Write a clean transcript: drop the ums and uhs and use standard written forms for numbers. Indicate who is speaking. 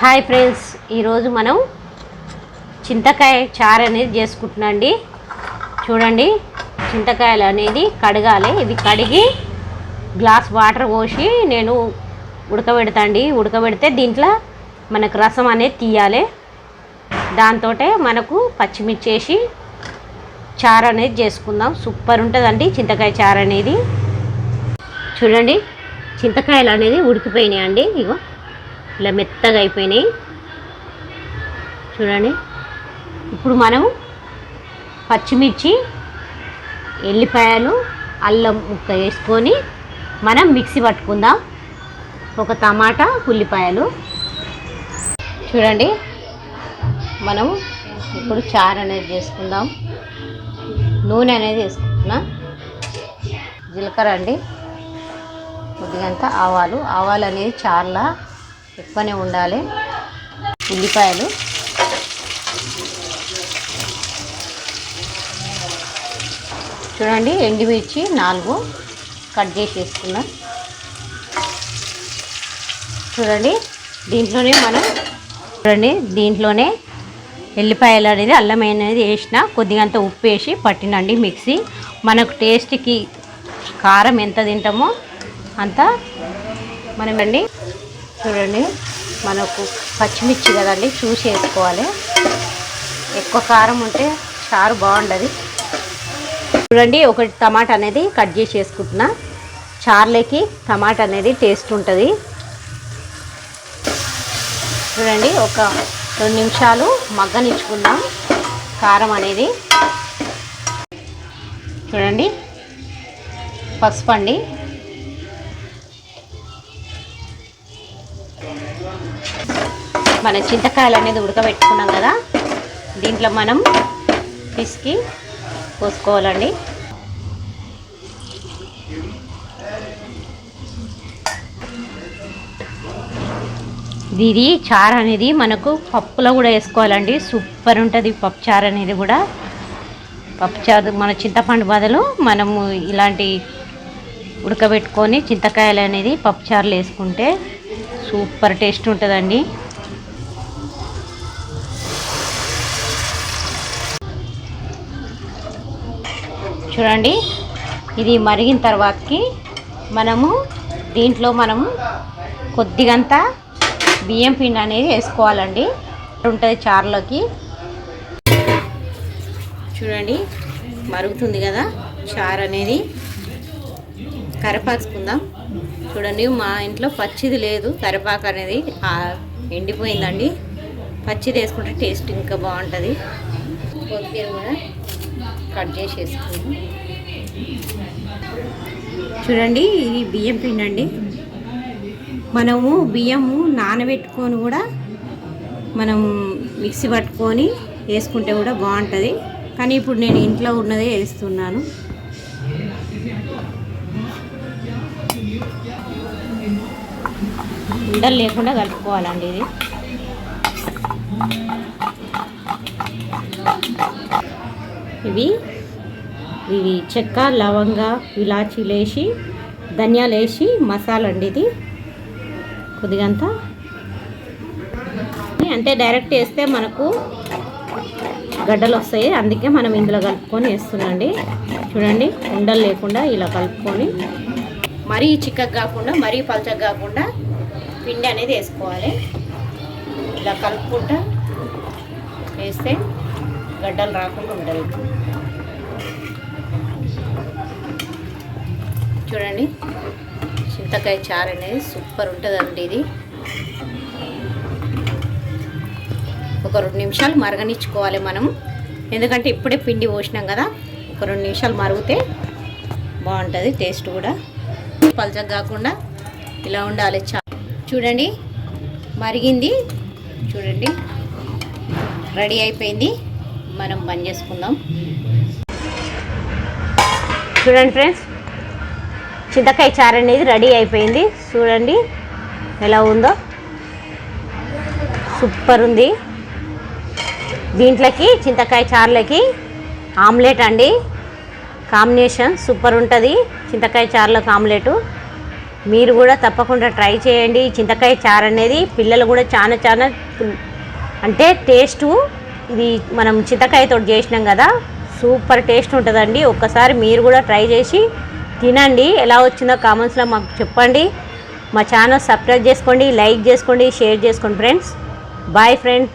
Speaker 1: Hi friends, ఈరోజు మనం చింతకాయ చారు అనేది చేసుకుంటున్నాండి. చూడండి, చింతకాయలు అనేది కడగాలి. ఇవి కడిగి గ్లాస్ వాటర్ పోసి నేను ఉడకబెడతాండి. ఉడకబెడితే దీంట్లో మనకు రసం అనేది తీయాలి. దాంతో మనకు పచ్చిమిర్చి వేసి చారు అనేది చేసుకుందాం. సూపర్ ఉంటుందండి చింతకాయ చారు అనేది. చూడండి, చింతకాయలు అనేది ఉడికిపోయినాయి అండి. ఇగో ఇలా మెత్తగా అయిపోయినాయి. చూడండి, ఇప్పుడు మనం పచ్చిమిర్చి, ఎల్లిపాయలు, అల్లం ముక్క వేసుకొని మనం మిక్సీ పట్టుకుందాం. ఒక టమాటా, ఉల్లిపాయలు. చూడండి, మనం ఇప్పుడు చారు అనేది చేసుకుందాం. నూనె అనేది వేసుకుంటున్నా. జీలకర్ర అండి, కొద్దిగంత ఆవాలు. ఆవాలు అనేది చారులా ఎక్కువనే ఉండాలి. ఉల్లిపాయలు, చూడండి, ఎండుమిర్చి 4 కట్ చేసి వేసుకున్నాం. చూడండి, దీంట్లోనే ఎల్లిపాయలు అనేది, అల్లం అనేది వేసిన, కొద్దిగంత ఉప్పు వేసి పట్టినండి మిక్సీ. మనకు టేస్ట్కి కారం ఎంత తింటామో అంత మనమండి. చూడండి, మనకు పచ్చిమిర్చి కదండి, చూసి వేసుకోవాలి. ఎక్కువ కారం ఉంటే చారు బాగుండదు. చూడండి, ఒకటి టమాటా అనేది కట్ చేసి వేసుకుంటున్నా. చారులోకి టమాటా అనేది టేస్ట్ ఉంటుంది. చూడండి, ఒక 2 నిమిషాలు మగ్గనిచ్చుకుందాం కారం అనేది. చూడండి, పసుపు అండి. మన చింతకాయలు అనేది ఉడకబెట్టుకున్నాం కదా, దీంట్లో మనం పిసికి పోసుకోవాలండి. ఇది చారు అనేది మనకు పప్పులో కూడా వేసుకోవాలండి. సూపర్ ఉంటుంది పప్పు చారు అనేది కూడా. పప్పు చారు మన చింతపండు బదులు మనము ఇలాంటి ఉడకబెట్టుకొని చింతకాయలు అనేది పప్పు చారులు వేసుకుంటే సూపర్ టేస్ట్ ఉంటుందండి. చూడండి, ఇది మరిగిన తర్వాతకి దీంట్లో మనము కొద్దిగంత బియ్యం పిండి అనేది వేసుకోవాలండి. ఉంటుంది చారులోకి. చూడండి, మరుగుతుంది కదా చారు అనేది. కరివేపాకుకుందాం. చూడండి, మా ఇంట్లో పచ్చిది లేదు, కరివేపాకు అనేది ఎండిపోయిందండి. పచ్చిది వేసుకుంటే టేస్ట్ ఇంకా బాగుంటుంది. కొత్తిమీర కూడా కట్ చేసి వేసుకుందాం. చూడండి, ఇది బియ్యం పిండి అండి. మనము బియ్యము నానబెట్టుకొని కూడా మనం మిక్సీ పట్టుకొని వేసుకుంటే కూడా బాగుంటుంది. కానీ ఇప్పుడు నేను ఇంట్లో ఉన్నదే వేస్తున్నాను. ఉండలు లేకుండా కలుపుకోవాలండి. ఇవి చెక్క, లవంగ, ఇలాచీలు వేసి, ధనియాలు వేసి మసాలా అండి. ఇది కొద్దిగంత అంటే డైరెక్ట్ వేస్తే మనకు గడ్డలు వస్తాయి, అందుకే మనం ఇందులో కలుపుకొని వేస్తున్నాండి. చూడండి, ఉండలు లేకుండా ఇలా కలుపుకొని, మరీ చిక్కగా కాకుండా మరీ పలచగా కాకుండా పిండి అనేది వేసుకోవాలి. ఇలా కలుపుకుంటా వేస్తే గడ్డలు రాకుండా ఉంటుంది. చూడండి, చింతకాయ చారు అనేది సూపర్ ఉంటుందండి. ఇది ఒక 2 నిమిషాలు మరగనిచ్చుకోవాలి మనం. ఎందుకంటే ఇప్పుడే పిండి పోసినాం కదా, ఒక 2 నిమిషాలు మరిగితే బాగుంటుంది టేస్ట్ కూడా. పలచగా కాకుండా ఇలా ఉండాలి చారు. చూడండి, మరిగింది. చూడండి, రెడీ అయిపోయింది. మనం బంద్ చేసుకుందాం. చూడండి ఫ్రెండ్స్, చింతకాయ చారు అనేది రెడీ అయిపోయింది. చూడండి ఎలా ఉందో, సూపర్ ఉంది. దీంట్లోకి చింతకాయ చారులకి ఆమ్లెట్ అండి, కాంబినేషన్ సూపర్ ఉంటుంది. చింతకాయ చారులోకి ఆమ్లెటు మీరు కూడా తప్పకుండా ట్రై చేయండి. చింతకాయ చారు అనేది పిల్లలు కూడా చాలా చాలా అంటే టేస్టు, ఇది మనం చింతకాయతో చేసినాం కదా, సూపర్ టేస్ట్ ఉంటుందండి. ఒక్కసారి మీరు కూడా ట్రై చేసి తినండి. ఎలా వచ్చిందో కామెంట్స్లో మాకు చెప్పండి. మా ఛానల్ సబ్స్క్రైబ్ చేసుకోండి, లైక్ చేసుకోండి, షేర్ చేసుకోండి ఫ్రెండ్స్. Bye friends.